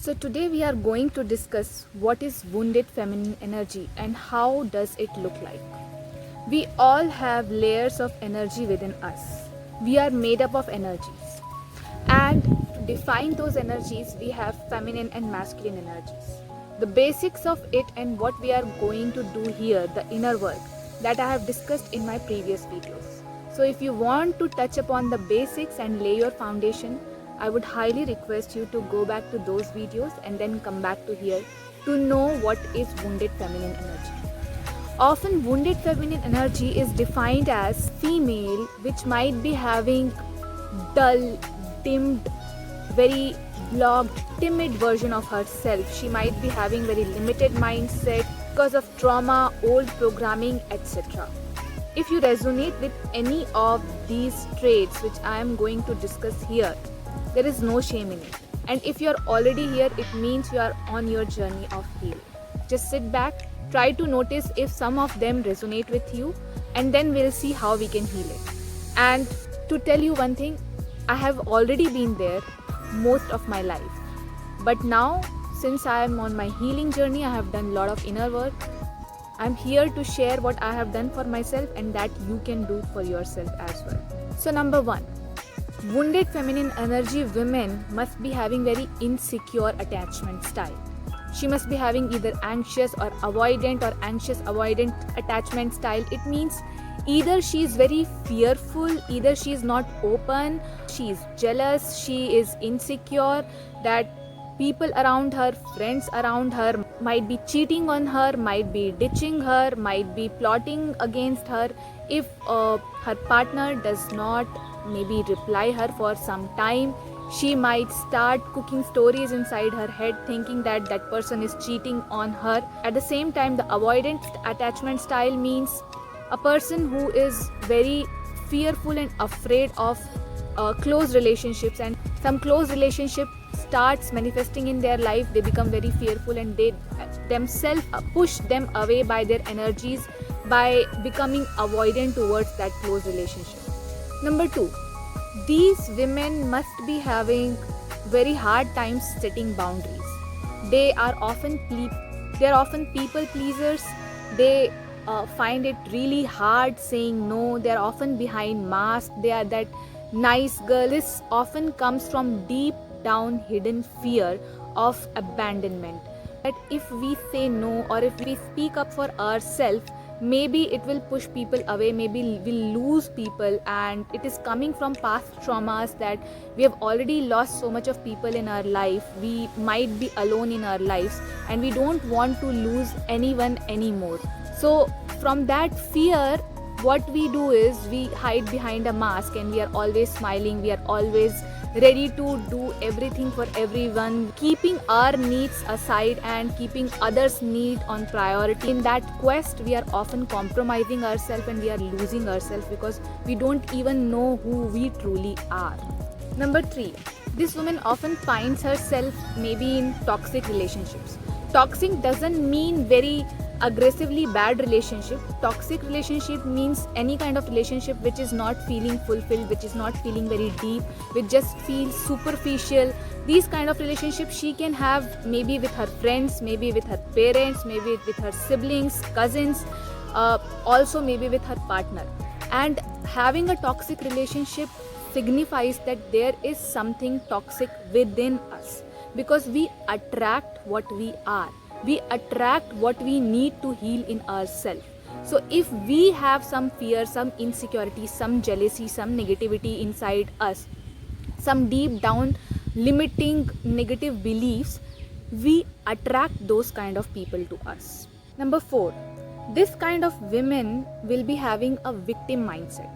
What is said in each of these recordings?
So today we are going to discuss what is wounded feminine energy and how does it look like. We all have layers of energy within us. We are made up of energies. And to define those energies, we have feminine and masculine energies. The basics of it and what we are going to do here, the inner work, that I have discussed in my previous videos. So if you want to touch upon the basics and lay your foundation, I would highly request you to go back to those videos and then come back to here to know what is wounded feminine energy. Often wounded feminine energy is defined as female which might be having dull, dimmed, very blocked, timid version of herself. She might be having very limited mindset because of trauma, old programming, etc. If you resonate with any of these traits which I am going to discuss here, there is no shame in it. And if you are already here, it means you are on your journey of healing. Just sit back, try to notice if some of them resonate with you, and then we'll see how we can heal it. And to tell you one thing, I have already been there most of my life. But now, since I am on my healing journey, I have done a lot of inner work. I'm here to share what I have done for myself and that you can do for yourself as well. So number one, wounded feminine energy women must be having very insecure attachment style. She must be having either anxious or avoidant or anxious avoidant attachment style. It means either she is very fearful, either she is not open, she is jealous, she is insecure that people around her, friends around her might be cheating on her, might be ditching her, might be plotting against her if her partner does not maybe reply her for some time. She might start cooking stories inside her head thinking that that person is cheating on her. At the same time, the avoidant attachment style means a person who is very fearful and afraid of close relationships, and some close relationship starts manifesting in their life. They become very fearful and they themselves push them away by their energies by becoming avoidant towards that close relationship. Number two, these women must be having very hard times setting boundaries. They are often people pleasers. They find it really hard saying no. They are often behind masks. They are that nice girl. This often comes from deep down hidden fear of abandonment. That if we say no or if we speak up for ourselves, maybe it will push people away, maybe we'll lose people, and it is coming from past traumas that we have already lost so much of people in our life. We might be alone in our lives and we don't want to lose anyone anymore. So from that fear, what we do is we hide behind a mask and we are always smiling, we are always ready to do everything for everyone, keeping our needs aside and keeping others' need on priority. In that quest, we are often compromising ourselves and we are losing ourselves because we don't even know who we truly are. Number three, this woman often finds herself maybe in toxic relationships. Toxic doesn't mean very aggressively bad relationship. Toxic relationship means any kind of relationship which is not feeling fulfilled, which is not feeling very deep, which just feels superficial. These kind of relationships she can have maybe with her friends, maybe with her parents, maybe with her siblings, cousins, also maybe with her partner. And having a toxic relationship signifies that there is something toxic within us, because we attract what we are. We attract what we need to heal in ourselves. So if we have some fear, some insecurity, some jealousy, some negativity inside us, some deep down limiting negative beliefs, we attract those kind of people to us. Number four, this kind of women will be having a victim mindset.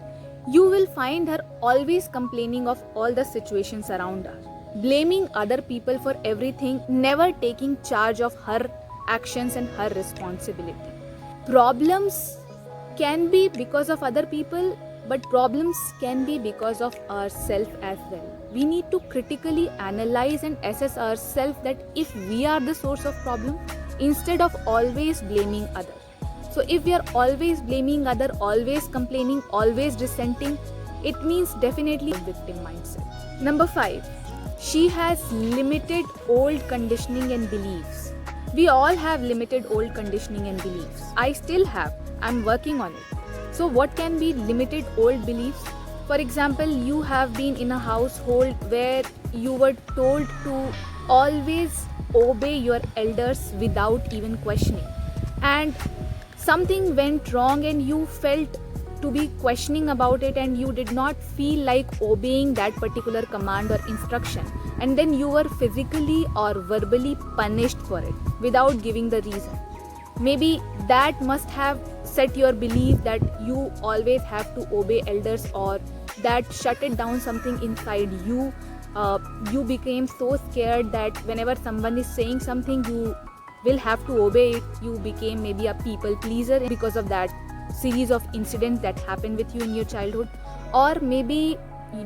You will find her always complaining of all the situations around her, blaming other people for everything, never taking charge of her actions and her responsibility. Problems can be because of other people, but problems can be because of ourselves as well. We need to critically analyze and assess ourselves that if we are the source of problem instead of always blaming others. So if we are always blaming other, always complaining, always resenting, it means definitely a victim mindset. Number five, She has limited old conditioning and beliefs. We all have limited old conditioning and beliefs. I still have. I'm working on it. So what can be limited old beliefs? For example, you have been in a household where you were told to always obey your elders without even questioning. And something went wrong and you felt to be questioning about it, and you did not feel like obeying that particular command or instruction, and then you were physically or verbally punished for it without giving the reason. Maybe that must have set your belief that you always have to obey elders, or that shut it down something inside you. You became so scared that whenever someone is saying something, you will have to obey it. You became maybe a people pleaser because of that series of incidents that happened with you in your childhood. Or maybe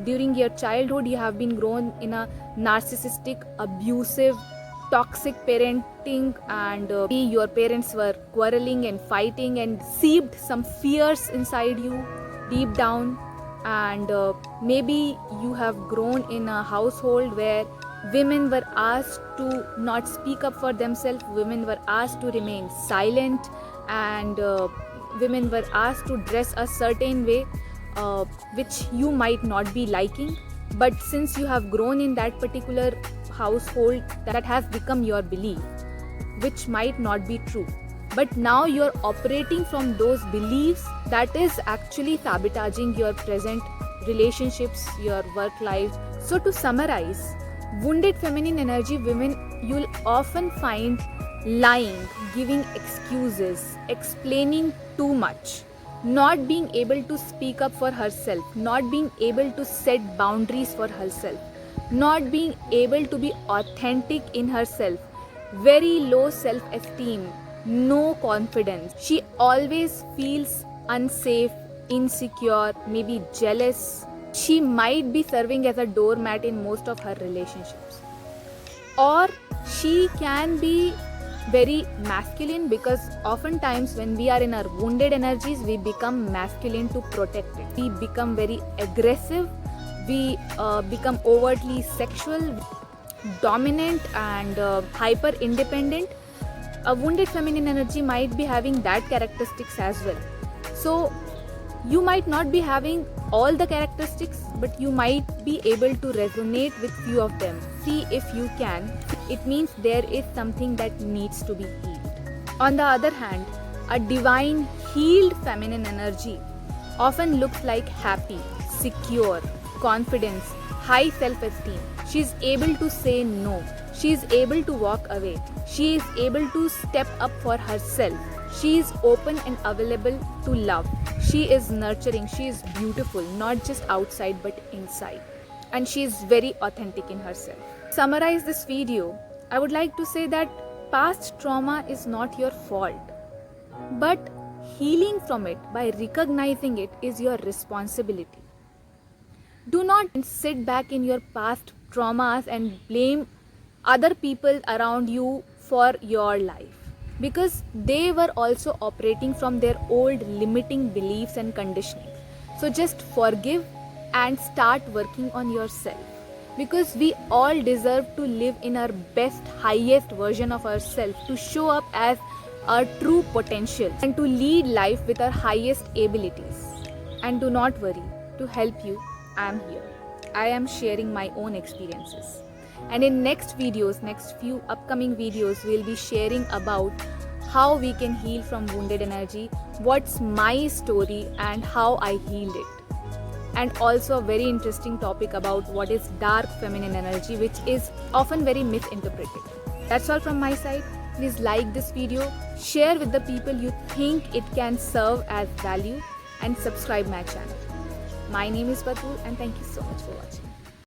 during your childhood you have been grown in a narcissistic, abusive, toxic parenting, and your parents were quarreling and fighting and seeped some fears inside you deep down. And maybe you have grown in a household where women were asked to not speak up for themselves, women were asked to remain silent, and women were asked to dress a certain way, which you might not be liking. But since you have grown in that particular household, that has become your belief, which might not be true. But now you're operating from those beliefs that is actually sabotaging your present relationships, your work life. So to summarize, wounded feminine energy women you'll often find lying, giving excuses, explaining too much, not being able to speak up for herself, not being able to set boundaries for herself, not being able to be authentic in herself, very low self-esteem, no confidence. She always feels unsafe, insecure, maybe jealous. She might be serving as a doormat in most of her relationships. Or she can be very masculine, because oftentimes when we are in our wounded energies, we become masculine to protect it. We become very aggressive, we become overtly sexual, dominant, and hyper independent. A wounded feminine energy might be having that characteristics as well. So you might not be having all the characteristics, but you might be able to resonate with few of them. See if you can. It means there is something that needs to be healed. On the other hand, a divine healed feminine energy often looks like happy, secure, confidence, high self-esteem. She is able to say no. She is able to walk away. She is able to step up for herself. She is open and available to love. She is nurturing. She is beautiful, not just outside but inside. And she is very authentic in herself. To summarize this video, I would like to say that past trauma is not your fault, but healing from it by recognizing it is your responsibility. Do not sit back in your past traumas and blame other people around you for your life, because they were also operating from their old limiting beliefs and conditioning. So just forgive and start working on yourself, because we all deserve to live in our best, highest version of ourselves, to show up as our true potential and to lead life with our highest abilities. And do not worry, to help you, I am here. I am sharing my own experiences. And in next videos, next few upcoming videos, we'll be sharing about how we can heal from wounded energy, what's my story and how I healed it. And also a very interesting topic about what is dark feminine energy, which is often very misinterpreted. That's all from my side. Please like this video, share with the people you think it can serve as value, and subscribe my channel. My name is Batul, and thank you so much for watching.